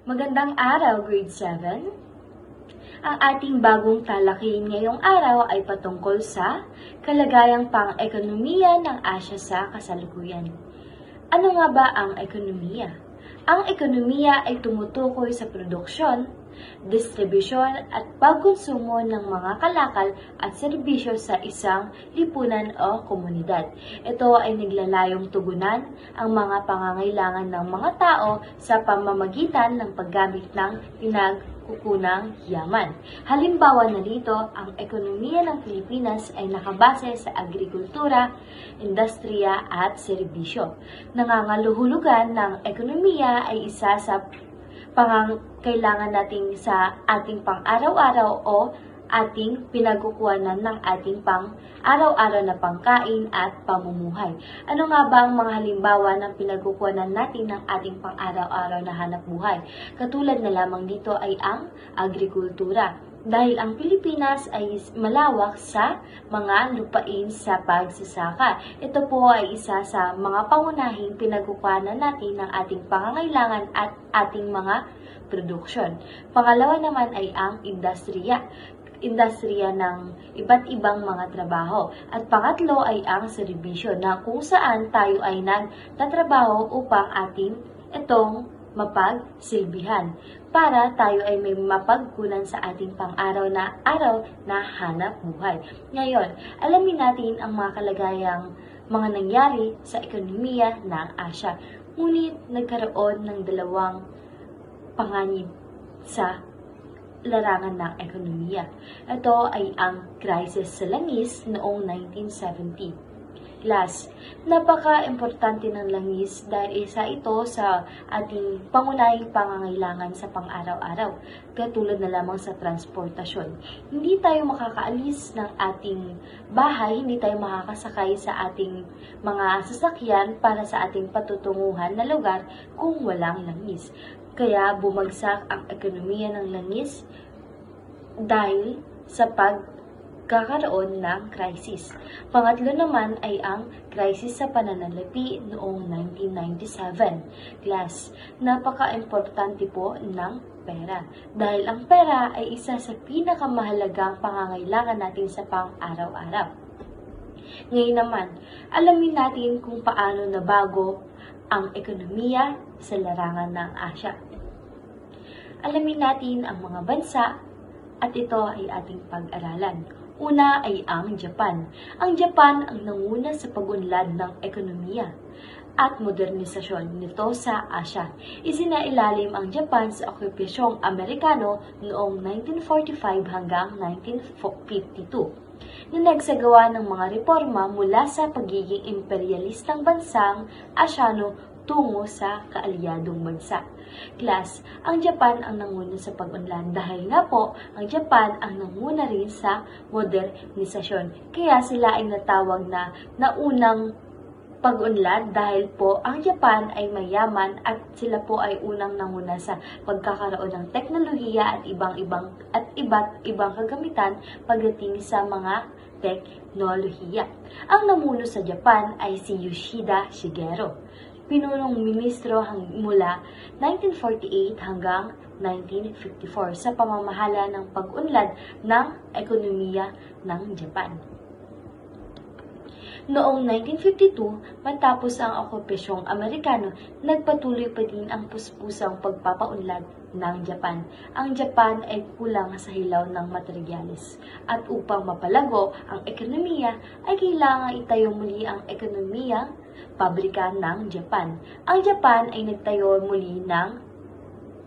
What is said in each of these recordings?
Magandang araw, Grade 7. Ang ating bagong talakayin ngayong araw ay patungkol sa kalagayang pang-ekonomiya ng Asya sa kasalukuyan. Ano nga ba ang ekonomiya? Ang ekonomiya ay tumutukoy sa produksyon, distribusyon at pagkonsumo ng mga kalakal at serbisyo sa isang lipunan o komunidad. Ito ay naglalayong tugunan ang mga pangangailangan ng mga tao sa pamamagitan ng paggamit ng pinagkukunang yaman. Halimbawa na dito, ang ekonomiya ng Pilipinas ay nakabase sa agrikultura, industriya at serbisyo. Nangangaluhulugan ng ekonomiya ay isa sa pangangailangan natin sa ating pang-araw-araw o ating pinagkukuhanan ng ating pang-araw-araw na pangkain at pamumuhay. Ano nga ba ang mga halimbawa ng pinagkukuhanan natin ng ating pang-araw-araw na hanap buhay? Katulad na lamang dito ay ang agrikultura. Dahil ang Pilipinas ay malawak sa mga lupain sa pagsasaka. Ito po ay isa sa mga pangunahing pinagkukuhanan natin ng ating pangangailangan at ating mga produksyon. Pangalawa naman ay ang industriya ng iba't ibang mga trabaho. At pangatlo ay ang serbisyo na kung saan tayo ay nagtatrabaho upang ating itong mapagsilbihan para tayo ay may mapagkunan sa ating pang-araw na hanap buhay. Ngayon, alamin natin ang mga kalagayang mga nangyari sa ekonomiya ng Asya. Ngunit nagkaroon ng dalawang panganib sa larangan ng ekonomiya. Ito ay ang krisis sa langis noong 1970. Napaka-importante ng langis dahil isa ito sa ating pangunahing pangangailangan sa pang-araw-araw, katulad na lamang sa transportasyon. Hindi tayo makakaalis ng ating bahay, hindi tayo makakasakay sa ating mga sasakyan para sa ating patutunguhan na lugar kung walang langis. Kaya bumagsak ang ekonomiya ng langis dahil sa pagkakaroon ng krisis. Pangatlo naman ay ang krisis sa pananalapi noong 1997. Napaka-importante po ng pera. Dahil ang pera ay isa sa pinakamahalagang pangangailangan natin sa pang-araw-araw. Ngayon naman, alamin natin kung paano nabago ang ekonomiya sa larangan ng Asya. Alamin natin ang mga bansa at ito ay ating pag-aralan. Una ay ang Japan. Ang Japan ang nanguna sa pag-unlad ng ekonomiya at modernisasyon nito sa Asya. Isinailalim ang Japan sa okupasyong Amerikano noong 1945 hanggang 1952 na nagsagawa ng mga reforma mula sa pagiging imperialistang bansang Asyano tungo sa kaalyadong bansa. Ang Japan ang nanguna sa pag-unlad dahil nga po, ang Japan ang nanguna rin sa modernisasyon. Kaya sila ay natawag na naunang pag-unlad dahil po ang Japan ay mayaman at sila po ay unang nanguna sa pagkakaroon ng teknolohiya at iba't ibang kagamitan pagdating sa mga teknolohiya. Ang namuno sa Japan ay si Yoshida Shigeru, pinunong ministro mula 1948 hanggang 1954 sa pamamahala ng pag-unlad ng ekonomiya ng Japan. Noong 1952, matapos ang okupasyong Amerikano, nagpatuloy pa din ang puspusang pagpapaunlad ng Japan. Ang Japan ay kulang sa hilaw ng materyales. At upang mapalago ang ekonomiya, ay kailangan itayo muli ang ekonomiya pabrika ng Japan. Ang Japan ay nagtayo muli ng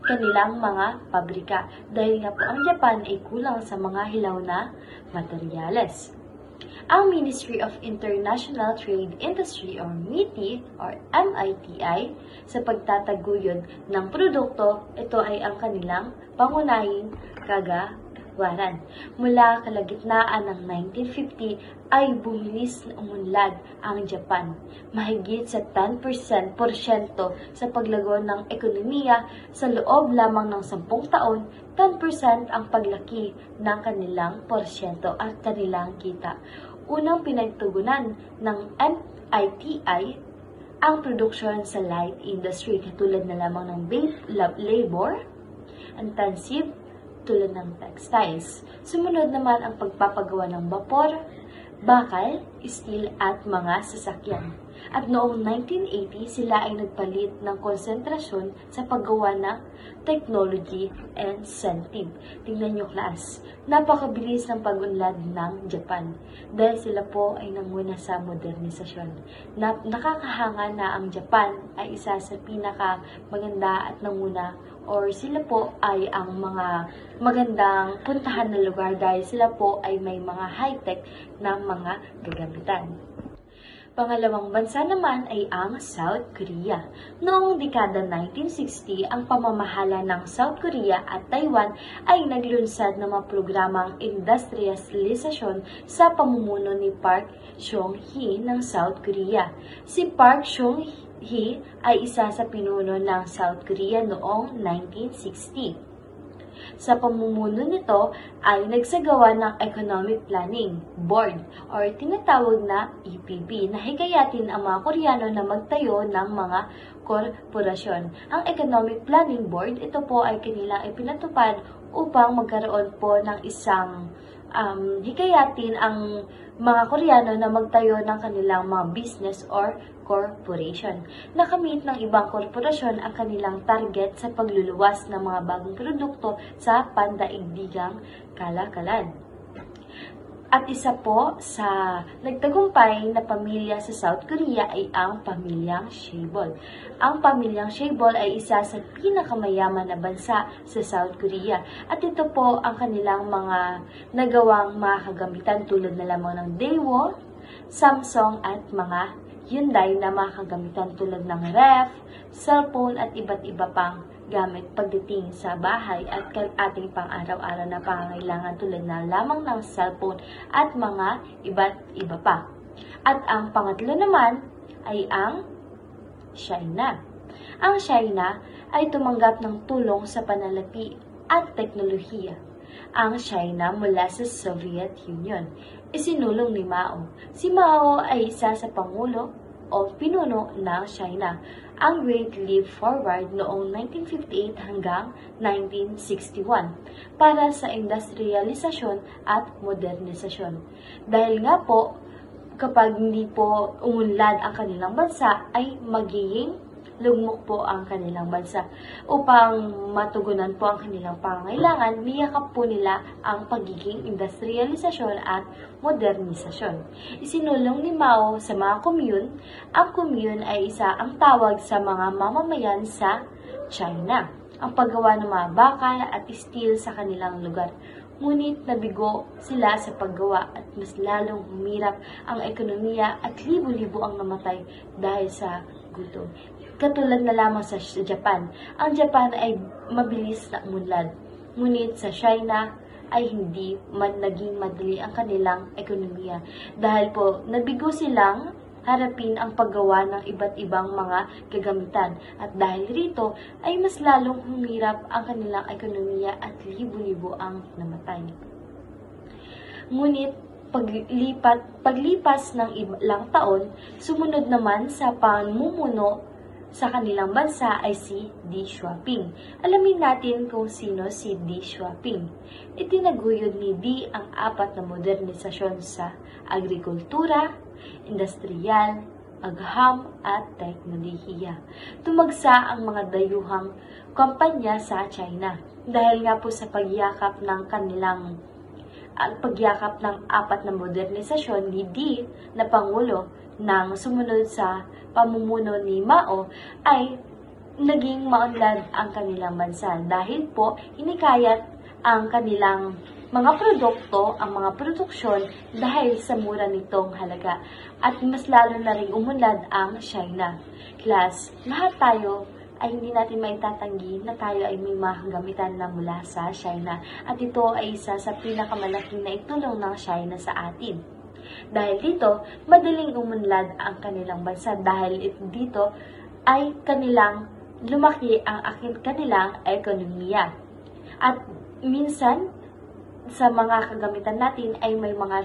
kanilang mga pabrika dahil nga po ang Japan ay kulang sa mga hilaw na materyales. Ang Ministry of International Trade Industry or MITI or MITI sa pagtataguyod ng produkto, ito ay ang kanilang pangunahing kagawaran. Mula kalagitnaan ng 1950 ay bumilis na umunlad ang Japan. Mahigit sa 10% sa paglago ng ekonomiya sa loob lamang ng 10 taon, 10% ang paglaki ng kanilang porsyento at kanilang kita. Unang pinagtugunan ng MITI ang produksyon sa light industry katulad na lamang ng labor, intensive tulad ng textiles. Sumunod naman ang pagpapagawa ng vapor, bakal, steel at mga sasakyan. At noong 1980, sila ay nagpalit ng konsentrasyon sa paggawa ng technology and incentive. Tingnan nyo, class, napakabilis ng pag-unlad ng Japan dahil sila po ay nanguna sa modernisasyon. Nakakahanga na ang Japan ay isa sa pinaka maganda at nanguna, or sila po ay ang mga magandang puntahan na lugar dahil sila po ay may mga high-tech na mga gagamitan. Pangalawang bansa naman ay ang South Korea. Noong dekada 1960, ang pamamahala ng South Korea at Taiwan ay naglunsad ng mga programang industrialisasyon sa pamumuno ni Park Chung-hee ng South Korea. Si Park Chung-hee ay isa sa pinuno ng South Korea noong 1960. Sa pamumuno nito ay nagsagawa ng Economic Planning Board or tinatawag na EPB na hikayatin ang mga Koreano na magtayo ng mga korporasyon. Ang Economic Planning Board, ito po ay kanilang ipinatupad upang magkaroon po ng isang hikayatin ang mga Koreano na magtayo ng kanilang mga business or corporation. Nakamit ng ibang korporasyon ang kanilang target sa pagluluwas ng mga bagong produkto sa pandaigdigang kalakalan. At isa po sa nagtagumpay na pamilya sa South Korea ay ang pamilyang Chaebol. Ang pamilyang Chaebol ay isa sa pinakamayaman na bansa sa South Korea. At ito po ang kanilang mga nagawang mga kagamitan tulad na lamang ng Daewoo, Samsung at mga Hyundai na mga kagamitan tulad ng ref, cellphone at iba't iba pang gamit pagdating sa bahay at ating pang-araw-araw na pangangailangan tulad na lamang ng cellphone at mga iba't iba pa. At ang pangatlo naman ay ang China. Ang China ay tumanggap ng tulong sa panalapi at teknolohiya. Ang China mula sa Soviet Union. Isinulong ni Mao. Si Mao ay isa sa pangulo o pinuno ng China. Ang Great Leap Forward noong 1958 hanggang 1961 para sa industrialisasyon at modernisasyon. Dahil nga po, kapag hindi po umunlad ang kanilang bansa, ay magiging lugmok po ang kanilang bansa. Upang matugunan po ang kanilang pangangailangan, niyakap po nila ang pagiging industrialisasyon at modernisasyon. Isinulong ni Mao sa mga commune. Ang commune ay isa ang tawag sa mga mamamayan sa China. Ang paggawa ng mga bakal at steel sa kanilang lugar. Ngunit nabigo sila sa paggawa at mas lalong humirap ang ekonomiya at libo-libo ang namatay dahil sa gutom. Katulad na lamang sa Japan. Ang Japan ay mabilis na umunlad. Ngunit sa China ay hindi naging madali ang kanilang ekonomiya. Dahil po, nabigo silang harapin ang paggawa ng iba't ibang mga kagamitan. At dahil rito, ay mas lalong humirap ang kanilang ekonomiya at libo-libo ang namatay. Ngunit, paglipas ng ilang taon, sumunod naman sa pamumuno sa kanilang bansa ay si Deng Xiaoping. Alamin natin kung sino si Deng Xiaoping. Itinaguyod ni Deng ang 4 na modernisasyon sa agrikultura, industrial, agham at teknolohiya. Tumagsa ang mga dayuhang kumpanya sa China dahil nga po sa pagyakap ng 4 na modernisasyon ni Deng na Pangulo nang sumunod sa pamumuno ni Mao ay naging maunlad ang kanilang bansa dahil po hinikayat ang kanilang mga produkto, ang mga produksyon dahil sa mura nitong halaga at mas lalo na rin umunlad ang China. Class, lahat tayo ay hindi natin maitatanggi na tayo ay may mga kagamitan na mula sa China at ito ay isa sa pinakamalaking na itulong ng China sa atin. Dahil dito, madaling umunlad ang kanilang bansa dahil dito ay kanilang lumaki ang kanilang ekonomiya. At minsan, sa mga kagamitan natin ay may mga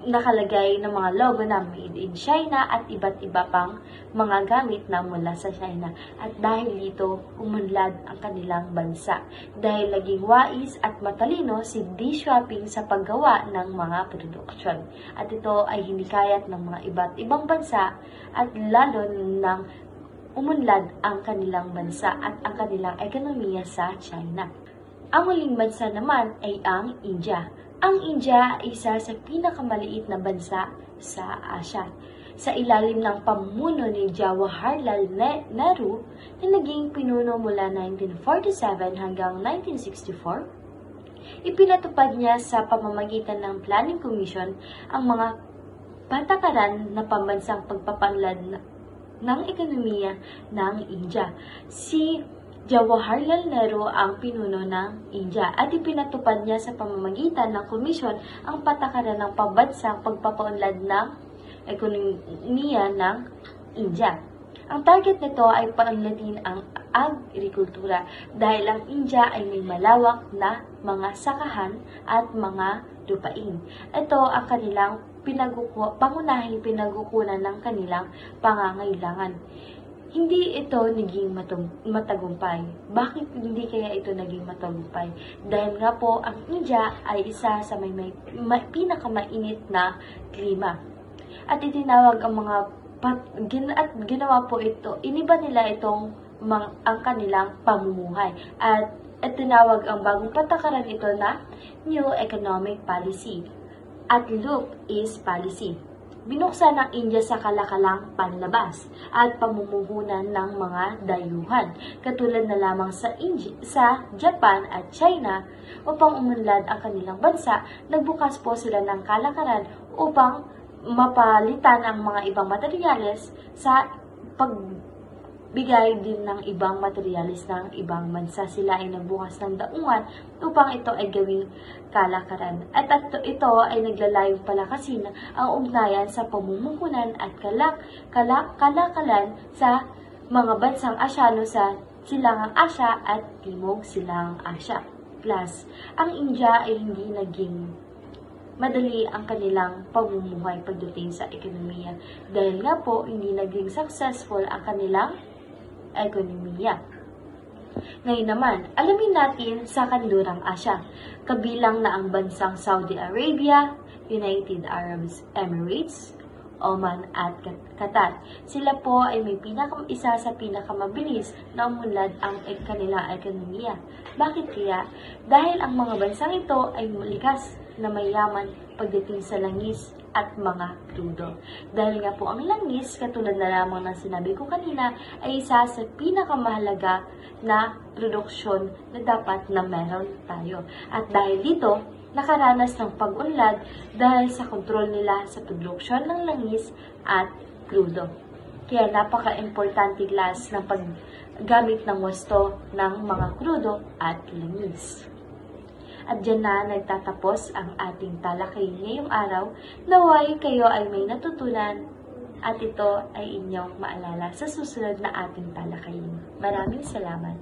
nakalagay ng mga logo na Made in China at iba't iba pang mga gamit na mula sa China. At dahil dito, umunlad ang kanilang bansa. Dahil naging wais at matalino si Deng Xiaoping sa paggawa ng mga produksyon. At ito ay hinikayat ng mga iba't ibang bansa at lalo ng umunlad ang kanilang bansa at ang kanilang ekonomiya sa China. Ang huling bansa naman ay ang India. Ang India ay isa sa pinakamaliit na bansa sa Asya. Sa ilalim ng pamumuno ni Jawaharlal Nehru na naging pinuno mula 1947 hanggang 1964, ipinatupad niya sa pamamagitan ng Planning Commission ang mga patakaran na pambansang pagpapanlad ng ekonomiya ng India. Si Jawaharlal Nehru ang pinuno ng India at ipinatupad niya sa pamamagitan ng komisyon ang patakaran ng pambansang pagpapaunlad ng ekonomiya ng India. Ang target nito ay paunladin ang agrikultura dahil ang India ay may malawak na mga sakahan at mga lupain. Ito ang kanilang pangunahing pinagkukunan ng kanilang pangangailangan. Hindi ito naging matagumpay. Bakit hindi kaya ito naging matagumpay? Dahil nga po, ang India ay isa sa may pinakamainit na klima. At itinawag ang mga at ginawa po ito, iniba nila itong ang kanilang pamumuhay. At itinawag ang bagong patakaran ito na New Economic Policy at Loop East Policy. Binuksan ng India sa kalakalang panlabas at pamumuhunan ng mga dayuhan, katulad na lamang sa Japan at China. Upang umunlad ang kanilang bansa, nagbukas po sila ng kalakaran upang mapalitan ang mga ibang materyales sa pagbigay din ng ibang materyales ng ibang bansa. Sila ay nagbukas ng daungan upang ito ay gawing kalakaran. At ito ay naglalayo palakasin ang ugnayan sa pamumuhunan at kalakalan sa mga bansang Asyano sa Silangang Asya at Timog Silangang Asya. Plus, ang India ay hindi naging madali ang kanilang pamumuhay pagdating sa ekonomiya. Dahil nga po, hindi naging successful ang kanilang ekonomiya. Ngayon naman, alamin natin sa Kanlurang Asya. Kabilang na ang bansang Saudi Arabia, United Arab Emirates, Oman at Qatar. Sila po ay may isa sa pinakamabilis na umunlad ang kanilang ekonomiya. Bakit kaya? Dahil ang mga bansang ito ay likas na mayaman pagdating sa langis at mga krudo. Dahil nga po ang langis, katulad na lamang ng sinabi ko kanina, ay isa sa pinakamahalaga na produksyon na dapat na meron tayo. At dahil dito, nakaranas ng pag-unlad dahil sa kontrol nila sa produksyon ng langis at krudo. Kaya napaka-importante class ng paggamit ng wasto ng mga krudo at langis. At dyan na nagtatapos ang ating talakayin ngayong araw. Naway kayo ay may natutunan at ito ay inyong maalala sa susunod na ating talakayin. Maraming salamat!